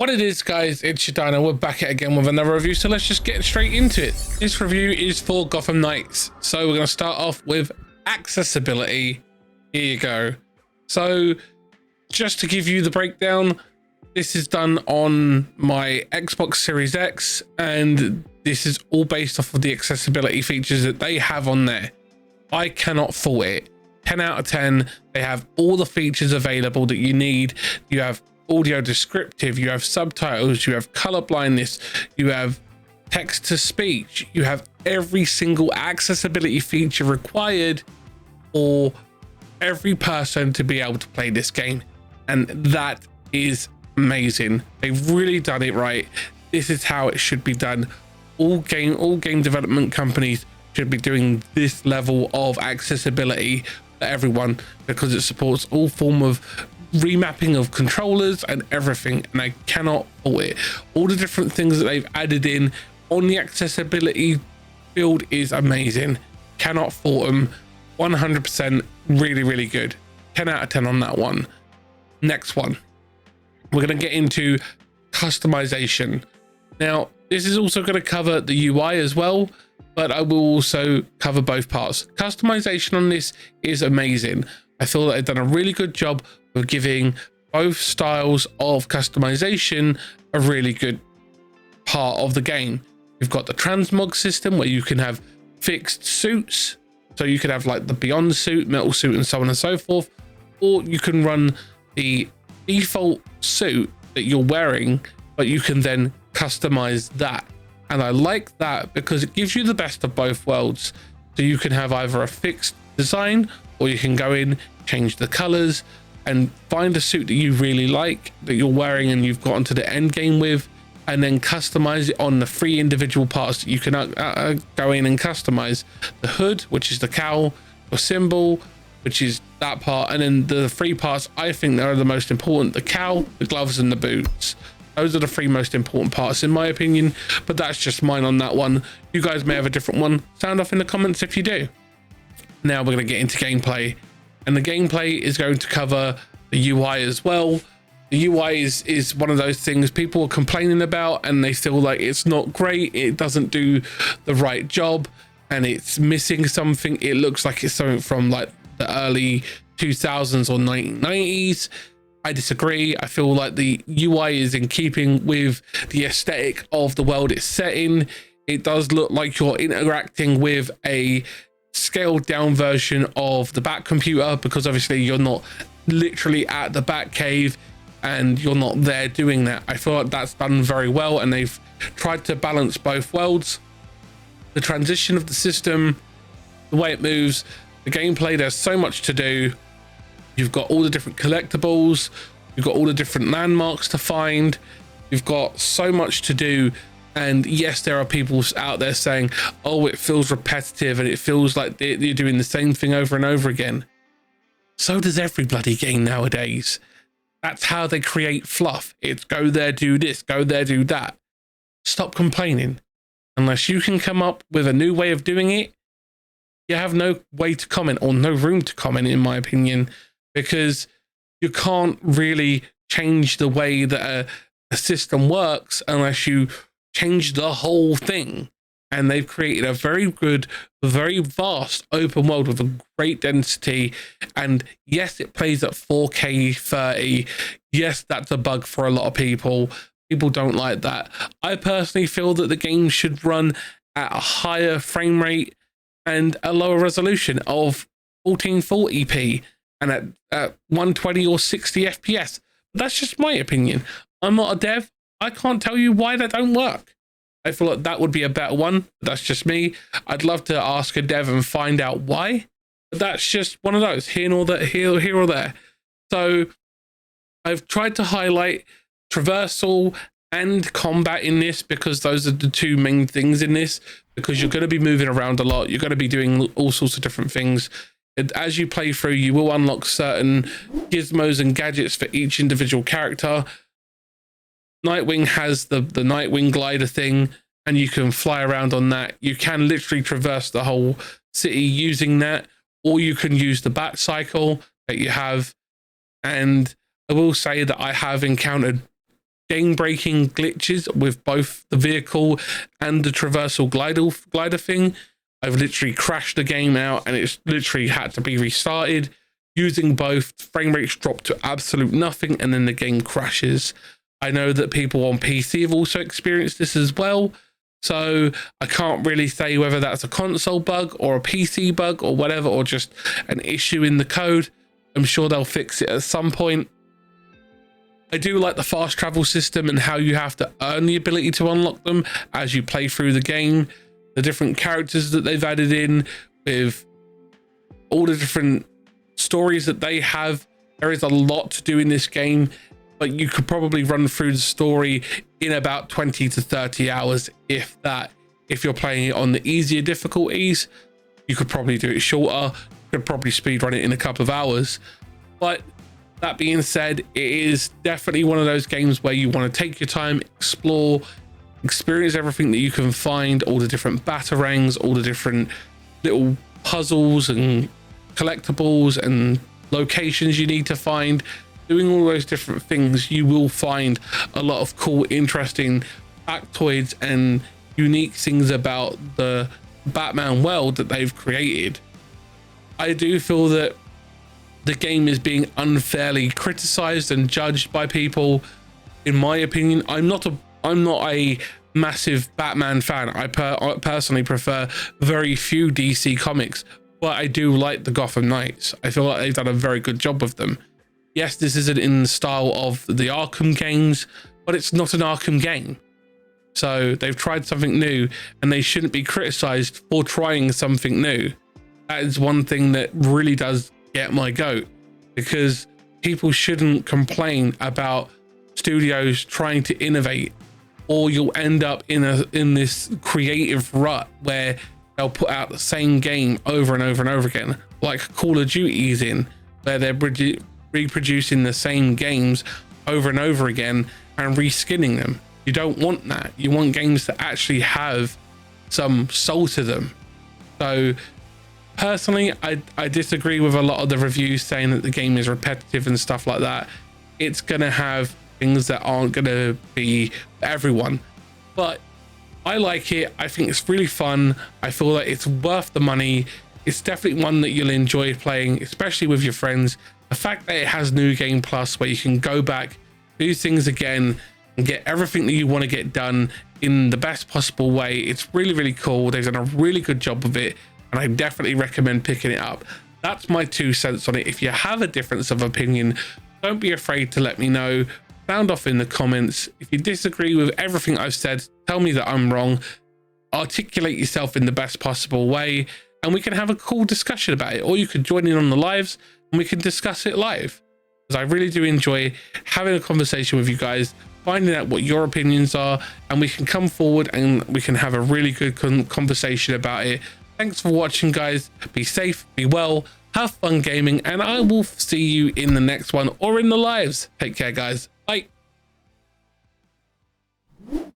What it is, guys, it's your Dino. We're back at again with another review, so let's just get straight into it. This review is for Gotham Knights, so we're going to start off with accessibility. Here you go. So just to give you the breakdown, this is done on my Xbox Series X, and this is all based off of the accessibility features that they have on there. I cannot fault it. 10 out of 10. They have all the features available that you need. You have audio descriptive, you have subtitles, you have color blindness, you have text to speech, you have every single accessibility feature required for every person to be able to play this game, and that is amazing. They've really done it right. This is how it should be done. All game development companies should be doing this level of accessibility for everyone, because it supports all form of remapping of controllers and everything, and I cannot fault it. All the different things that they've added in on the accessibility field is amazing. Cannot fault them. 100% really good. 10 out of 10 on that one. Next one, we're going to get into customization. Now this is also going to cover the UI as well, but I will also cover both parts. Customization on this is amazing. I feel that they've done a really good job of giving both styles of customization a really good part of the game. You've got the transmog system where you can have fixed suits, so you could have like the beyond suit, metal suit, and so on and so forth, or you can run the default suit that you're wearing, but you can then customize that. And I like that because it gives you the best of both worlds. So you can have either a fixed design, or you can go in, change the colors, and find a suit that you really like that you're wearing and you've gotten to the end game with, and then customize it on the 3 individual parts that you can go in and customize: the hood, which is the cowl, your symbol, which is that part, and then the 3 parts I think that are the most important: the cowl, the gloves, and the boots. Those are the 3 most important parts in my opinion, but that's just mine on that one. You guys may have a different one. Sound off in the comments if you do. Now we're going to get into gameplay, and the gameplay is going to cover the UI as well. The UI is one of those things people are complaining about, and they feel like it's not great, it doesn't do the right job, and it's missing something. It looks like it's something from like the early 2000s or 1990s. I disagree. I feel like the UI is in keeping with the aesthetic of the world it's set in. It does look like you're interacting with a scaled down version of the Bat computer, because obviously you're not literally at the Bat cave and you're not there doing that. I feel like that's done very well, and they've tried to balance both worlds. The transition of the system, the way it moves, the gameplay, there's so much to do. You've got all the different collectibles, you've got all the different landmarks to find, you've got so much to do. And yes, there are people out there saying, oh, it feels repetitive and it feels like you're doing the same thing over and over again. So does every bloody game nowadays. That's how they create fluff. It's go there, do this, go there, do that. Stop complaining. Unless you can come up with a new way of doing it, you have no way to comment, or no room to comment, in my opinion, because you can't really change the way that a system works unless you change the whole thing. And they've created a very good, very vast open world with a great density. And yes, it plays at 4K 30. Yes, that's a bug for a lot of people. People don't like that. I personally feel that the game should run at a higher frame rate and a lower resolution of 1440p and at 120 or 60 FPS. That's just my opinion. I'm not a dev. I can't tell you why that don't work. I feel like that would be a better one. That's just me. I'd love to ask a dev and find out why, but that's just one of those, here or there. So I've tried to highlight traversal and combat in this, because those are the 2 main things in this, because you're going to be moving around a lot. You're going to be doing all sorts of different things. And as you play through, you will unlock certain gizmos and gadgets for each individual character. Nightwing has the Nightwing glider thing, and you can fly around on that. You can literally traverse the whole city using that, or you can use the Bat cycle that you have. And I will say that I have encountered game breaking glitches with both the vehicle and the traversal glider thing. I've literally crashed the game out and it's literally had to be restarted. Using both, frame rates drop to absolute nothing and then the game crashes. I know that people on PC have also experienced this as well. So I can't really say whether that's a console bug or a PC bug or whatever, or just an issue in the code. I'm sure they'll fix it at some point. I do like the fast travel system and how you have to earn the ability to unlock them as you play through the game. The different characters that they've added in with all the different stories that they have. There is a lot to do in this game, but you could probably run through the story in about 20 to 30 hours, if that. If you're playing it on the easier difficulties, you could probably do it shorter. You could probably speedrun it in a couple of hours. But that being said, it is definitely one of those games where you want to take your time, explore, experience everything that you can find, all the different batarangs, all the different little puzzles and collectibles and locations you need to find. Doing all those different things, you will find a lot of cool, interesting factoids and unique things about the Batman world that they've created. I do feel that the game is being unfairly criticized and judged by people. In my opinion, I'm not a massive Batman fan. I personally prefer very few DC comics, but I do like the Gotham Knights. I feel like they've done a very good job with them. Yes, this isn't in the style of the Arkham games, but it's not an Arkham game. So they've tried something new and they shouldn't be criticized for trying something new. That is one thing that really does get my goat, because people shouldn't complain about studios trying to innovate, or you'll end up in this creative rut where they'll put out the same game over and over and over again, like Call of Duty is in, where they're reproducing the same games over and over again and reskinning them. You don't want that. You want games that actually have some soul to them. So personally, I disagree with a lot of the reviews saying that the game is repetitive and stuff like that. It's gonna have things that aren't gonna be for everyone, but I like it. I think it's really fun. I feel that it's worth the money. It's definitely one that you'll enjoy playing, especially with your friends. The fact that it has New Game Plus, where you can go back, do things again, and get everything that you want to get done in the best possible way. It's really, really cool. They've done a really good job of it, and I definitely recommend picking it up. That's my 2 cents on it. If you have a difference of opinion, don't be afraid to let me know. Sound off in the comments. If you disagree with everything I've said, tell me that I'm wrong. Articulate yourself in the best possible way, and we can have a cool discussion about it. Or you could join in on the lives and we can discuss it live, because I really do enjoy having a conversation with you guys, finding out what your opinions are, and we can come forward and we can have a really good conversation about it. Thanks for watching, guys. Be safe, be well, have fun gaming, and I will see you in the next one or in the lives. Take care, guys.